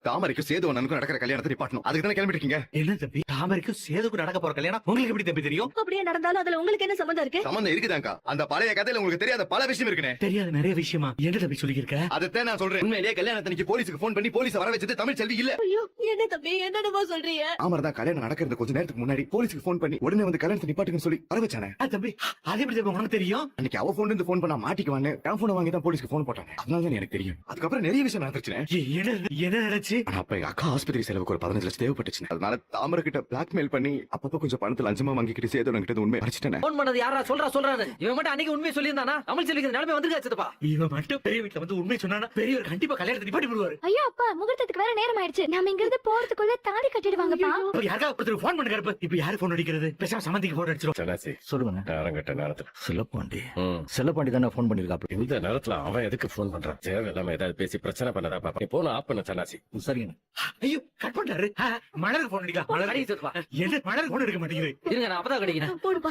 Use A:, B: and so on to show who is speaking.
A: தாமரைக்கும் சேது அண்ணனுக்கும் நடக்கிற கல்யாணத்தை நிப்பாட்டணும். அதுக்கு தானே கிளம்பிட்டு இருக்கீங்க.
B: என்ன தம்பி, தாமரைக்கும் சேதுக்கும் நடக்க போற கல்யாணம் உங்களுக்கு எப்படி தம்பி தெரியும்?
C: அப்படியே நடந்தாலும் அதுல உங்களுக்கு என்ன சம்பந்தம் இருக்கு?
A: சம்பந்தம் இருக்குதாங்கா. அந்த பழைய கதையில உங்களுக்கு தெரியாத பல விஷயம் இருக்குனே.
B: தெரியாத நிறைய விஷயமா? என்ன தம்பி சொல்லிருக்க?
A: அதைத்தான் நான் சொல்றேன். உண்மையிலேயே கல்யாணத்தன்னைக்கு போலீஸுக்கு போன் பண்ணி போலீஸ் வர வச்சது தமிழ் செல்வி இல்ல.
C: ஐயோ, என்ன தம்பி என்னென்னமோ சொல்றீங்க?
A: தாமரை தான் கல்யாணம் நடக்கிறது கொஞ்ச நேரத்துக்கு முன்னாடி போலீஸுக்கு போன் பண்ணி உடனே வந்து கல்யாணத்தை நிப்பாட்டுன்னு சொல்லி வர வச்சானே.
B: தம்பி அது எப்படி தம்பி உனக்கு தெரியும்?
A: அன்னைக்கு அவ போன் இருந்து போன் பண்ணா மாட்டிக்குவான்னு என் போனை வாங்கி தான் போலீஸ்க்கு போன் போட்டாங்க. அதனால தான் எனக்கு தெரியும். அதுக்கப்புறம் நிறைய விஷயம் நடந்துச்சுனே.
B: என்ன நடந்துச்சு?
A: ஆனா அப்ப எங்க அக்கா ஆஸ்பத்திரி செலவுக்கு ஒரு 15 லட்சம் தேவைப்பட்டுச்சு. அதனால தாமரை கிட்ட பிளாக்மெயில் பண்ணி அப்பப்ப கொஞ்சம் பணத்தை லஞ்சமா வாங்கிக்கிட்டு சேது கிட்ட உண்மை மறைச்சிட்டேன்.
D: போன் பண்ணது யாரா சொல்றாரு. இவன் மட்டும் அன்னைக்கு உண்மை சொல்லியிருந்தானா தமிழ் செல்விக்கு நிலைமை வந்துருக்காச்சுப்பா.
B: இவன் மட்டும் பெரிய வீட்டுல வந்து உண்மை சொன்னானா பெரியவர் கண்டிப்பா கல்யாணத்தை நிப்பாட்டி விடுவாரு.
E: ஐயோ அப்பா, முகூர்த்தத்துக்கு வேற நேரம் ஆயிடுச்சு. நாம இங்க இருந்து போறதுக்குள்ள தாலி கட்டிடுவாங்கப்பா.
B: யாருக்கா ஒருத்தர் போன் பண்ணுறாரு. இப்ப யாரு போன் அடிக்கிறது? பேசாம சமந்திக்கு போன் அடிச்சிரும்.
F: சனாசி
G: சொல்லுங்க.
F: நேரங்கட்ட நேரத்துல
G: செல்லப்பாண்டி செல்லப்பாண்டி தானே போன் பண்ணிருக்காப்ல.
F: இந்த நேரத்துல அவன் எதுக்கு போன் பண்றான்? தேவையில்லாம ஏதாவது பேசி பிரச்சனை பண்ணதா பாப்பா. போன ஆப் பண்ண சனாசி.
G: சரிங்க.
B: ஐயோ கட் பண்றாரு. மலருக்கு போன் அடிக்கலாம். மலர்
D: கடைக்கு சொல்லுவா.
B: என்ன மலர் போன் எடுக்க மாட்டேங்குது.
D: இருங்க நான் அப்பதான் கிடைக்கிறேன்.
C: போடுப்பா.